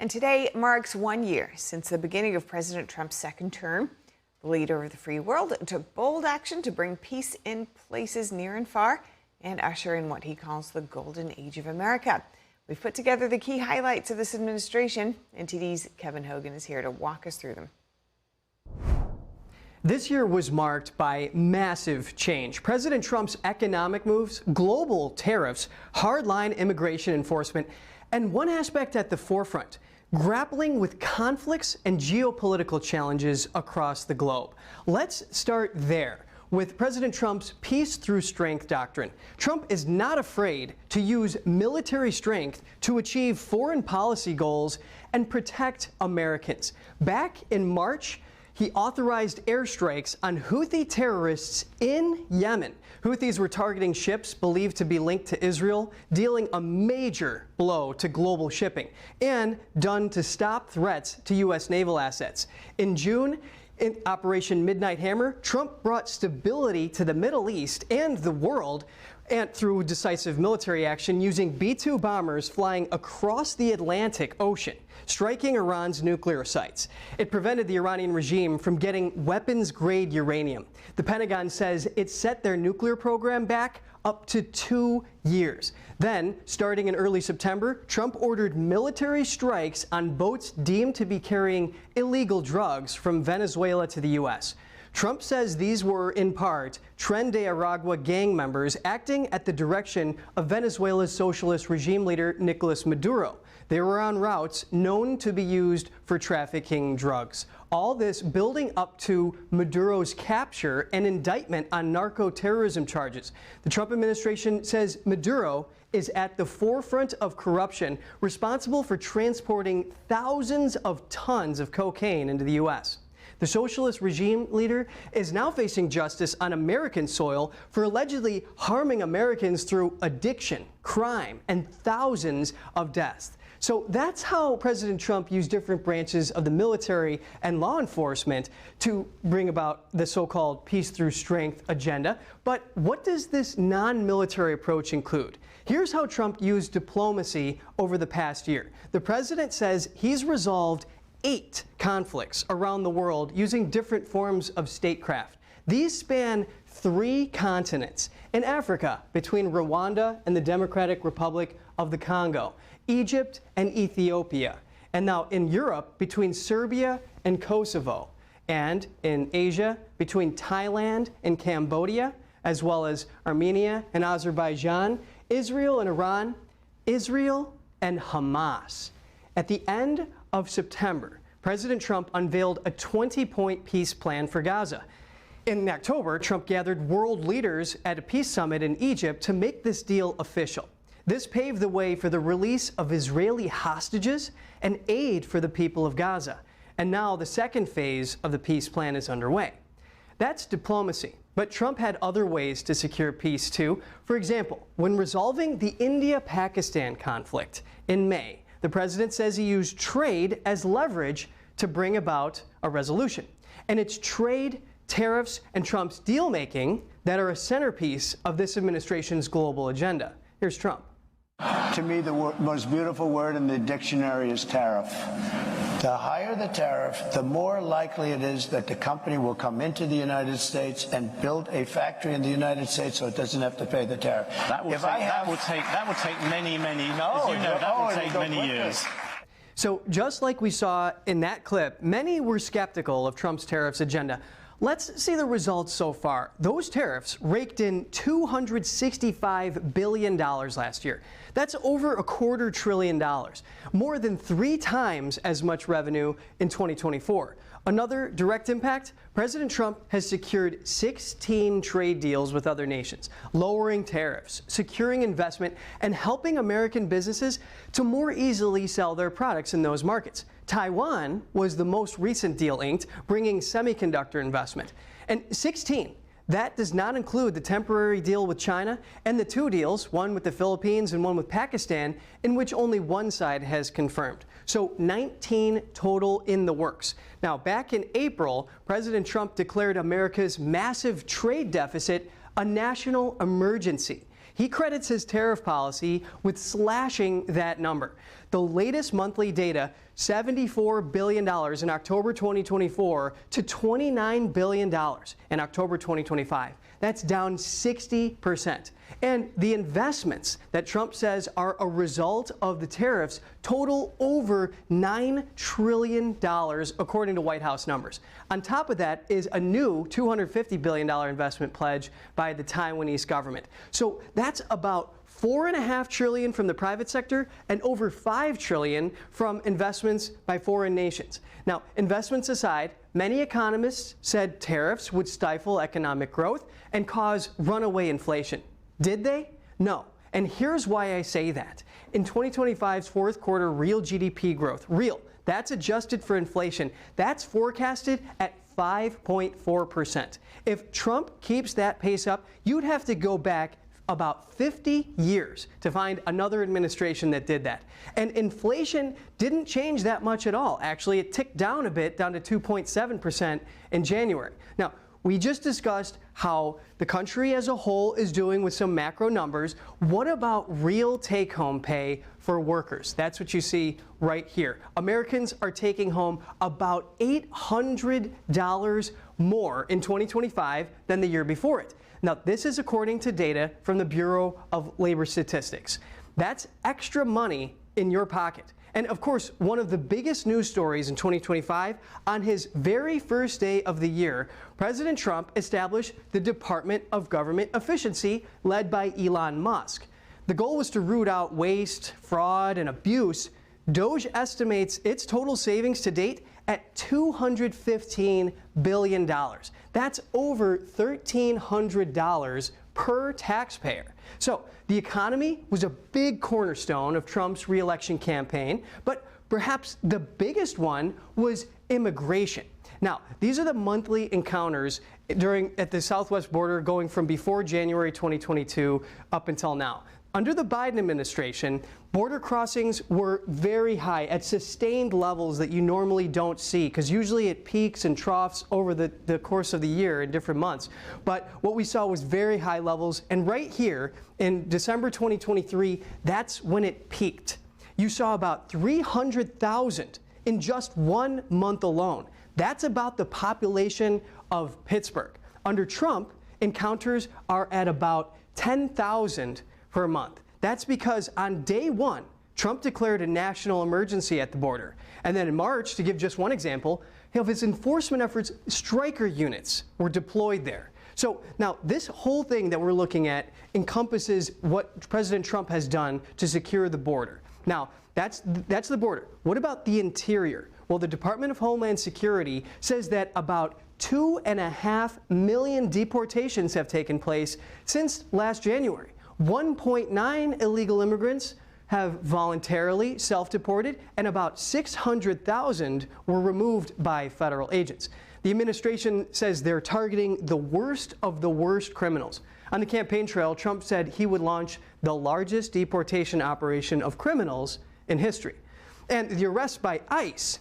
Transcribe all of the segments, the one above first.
And today marks 1 year since the beginning of President Trump's second term. The leader of the free world took bold action to bring peace in places near and far and usher in what he calls the golden age of America. We've put together the key highlights of this administration. NTD's Kevin Hogan is here to walk us through them. This year was marked by massive change. President Trump's economic moves, global tariffs, hardline immigration enforcement, and one aspect at the forefront, grappling with conflicts and geopolitical challenges across the globe. Let's start there with President Trump's peace through strength doctrine. Trump is not afraid to use military strength to achieve foreign policy goals and protect Americans. Back in March, he authorized airstrikes on Houthi terrorists in Yemen. Houthis were targeting ships believed to be linked to Israel, dealing a major blow to global shipping, and done to stop threats to U.S. naval assets. In June, in Operation Midnight Hammer, Trump brought stability to the Middle East and the world and through decisive military action using B-2 bombers flying across the Atlantic Ocean, striking Iran's nuclear sites. It prevented the Iranian regime from getting weapons-grade uranium. The Pentagon says it set their nuclear program back up to 2 years. Then, starting in early September, Trump ordered military strikes on boats deemed to be carrying illegal drugs from Venezuela to the U.S. Trump says these were, in part, Tren de Aragua gang members acting at the direction of Venezuela's socialist regime leader Nicolas Maduro. They were on routes known to be used for trafficking drugs. All this building up to Maduro's capture and indictment on narco-terrorism charges. The Trump administration says Maduro is at the forefront of corruption, responsible for transporting thousands of tons of cocaine into the U.S. The socialist regime leader is now facing justice on American soil for allegedly harming Americans through addiction, crime, and thousands of deaths. So that's how President Trump used different branches of the military and law enforcement to bring about the so-called peace through strength agenda. But what does this non-military approach include? Here's how Trump used diplomacy over the past year. The president says he's resolved 8 conflicts around the world using different forms of statecraft. These span 3 continents. In Africa, between Rwanda and the Democratic Republic of the Congo, Egypt and Ethiopia, and now in Europe, between Serbia and Kosovo, and in Asia, between Thailand and Cambodia, as well as Armenia and Azerbaijan, Israel and Iran, Israel and Hamas. At the end of September, President Trump unveiled a 20-point peace plan for Gaza. In October, Trump gathered world leaders at a peace summit in Egypt to make this deal official. This paved the way for the release of Israeli hostages and aid for the people of Gaza. And now the second phase of the peace plan is underway. That's diplomacy. But Trump had other ways to secure peace, too. For example, when resolving the India-Pakistan conflict in May, the president says he used trade as leverage to bring about a resolution. And it's trade, tariffs, and Trump's deal-making that are a centerpiece of this administration's global agenda. Here's Trump. To me, the most beautiful word in the dictionary is tariff. The higher the tariff, the more likely it is that the company will come into the United States and build a factory in the United States so it doesn't have to pay the tariff. That will take many years. So just like we saw in that clip, many were skeptical of Trump's tariffs agenda. Let's see the results so far. Those tariffs raked in $265 billion last year. That's over $250 billion, more than 3 times as much revenue in 2024. Another direct impact, President Trump has secured 16 trade deals with other nations, lowering tariffs, securing investment, and helping American businesses to more easily sell their products in those markets. Taiwan was the most recent deal inked, bringing semiconductor investment. And 16, that does not include the temporary deal with China and the 2 deals, one with the Philippines and one with Pakistan, in which only one side has confirmed. So 19 total in the works. Now, back in April, President Trump declared America's massive trade deficit a national emergency. He credits his tariff policy with slashing that number. The latest monthly data, $74 billion in October 2024 to $29 billion in October 2025. That's down 60%. And the investments that Trump says are a result of the tariffs total over $9 trillion, according to White House numbers. On top of that is a new $250 billion investment pledge by the Taiwanese government. So that's about $4.5 trillion from the private sector and over $5 trillion from investments by foreign nations. Now, investments aside, many economists said tariffs would stifle economic growth and cause runaway inflation. Did they? No. And here's why I say that. In 2025's fourth quarter real GDP growth, that's adjusted for inflation, that's forecasted at 5.4%. If Trump keeps that pace up, you'd have to go back about 50 years to find another administration that did that. And inflation didn't change that much at all. Actually, it ticked down a bit, down to 2.7% in January. Now, we just discussed how the country as a whole is doing with some macro numbers. What about real take-home pay for workers? That's what you see right here. Americans are taking home about $800 more in 2025 than the year before it. Now, this is according to data from the Bureau of Labor Statistics. That's extra money in your pocket. And of course, one of the biggest news stories in 2025, on his very first day of the year, President Trump established the Department of Government Efficiency, led by Elon Musk. The goal was to root out waste, fraud, and abuse. DOGE estimates its total savings to date at $215 billion. That's over $1,300 per taxpayer. So the economy was a big cornerstone of Trump's re-election campaign, but perhaps the biggest one was immigration. Now, these are the monthly encounters at the southwest border going from before January 2022 up until now. Under the Biden administration, border crossings were very high at sustained levels that you normally don't see, because usually it peaks and troughs over the course of the year in different months. But what we saw was very high levels, and right here in December 2023, that's when it peaked. You saw about 300,000 in just 1 month alone. That's about the population of Pittsburgh. Under Trump, encounters are at about 10,000 per month. That's because on day one, Trump declared a national emergency at the border. And then in March, to give just one example, of his enforcement efforts, Stryker units were deployed there. So now this whole thing that we're looking at encompasses what President Trump has done to secure the border. Now, that's the border. What about the interior? Well, the Department of Homeland Security says that about 2.5 million deportations have taken place since last January. 1.9 illegal immigrants have voluntarily self-deported, and about 600,000 were removed by federal agents. The administration says they're targeting the worst of the worst criminals. On the campaign trail, Trump said he would launch the largest deportation operation of criminals in history. And the arrests by ICE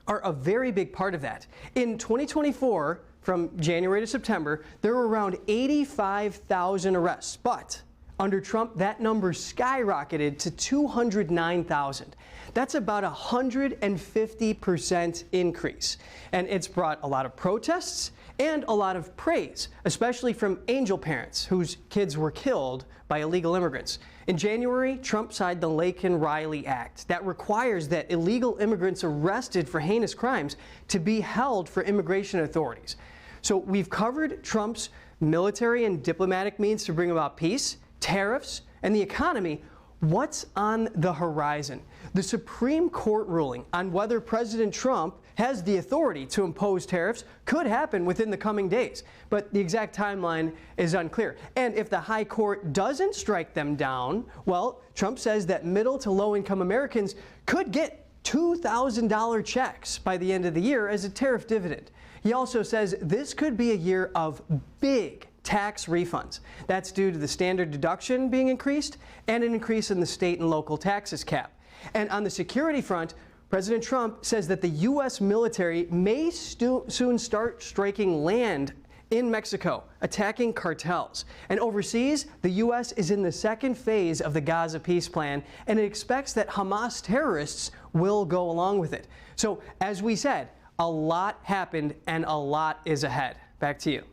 are a very big part of that. In 2024, from January to September, there were around 85,000 arrests, but under Trump, that number skyrocketed to 209,000. That's about a 150% increase. And it's brought a lot of protests and a lot of praise, especially from angel parents whose kids were killed by illegal immigrants. In January, Trump signed the Laken-Riley Act that requires that illegal immigrants arrested for heinous crimes to be held for immigration authorities. So we've covered Trump's military and diplomatic means to bring about peace, tariffs, and the economy. What's on the horizon? The Supreme Court ruling on whether President Trump has the authority to impose tariffs could happen within the coming days, but the exact timeline is unclear. And if the High Court doesn't strike them down, well, Trump says that middle to low-income Americans could get $2,000 checks by the end of the year as a tariff dividend. He also says this could be a year of big tax refunds. That's due to the standard deduction being increased and an increase in the state and local taxes cap. And on the security front, President Trump says that the U.S. military may soon start striking land in Mexico, attacking cartels. And overseas, the U.S. is in the second phase of the Gaza peace plan, and it expects that Hamas terrorists will go along with it. So, as we said, a lot happened and a lot is ahead. Back to you.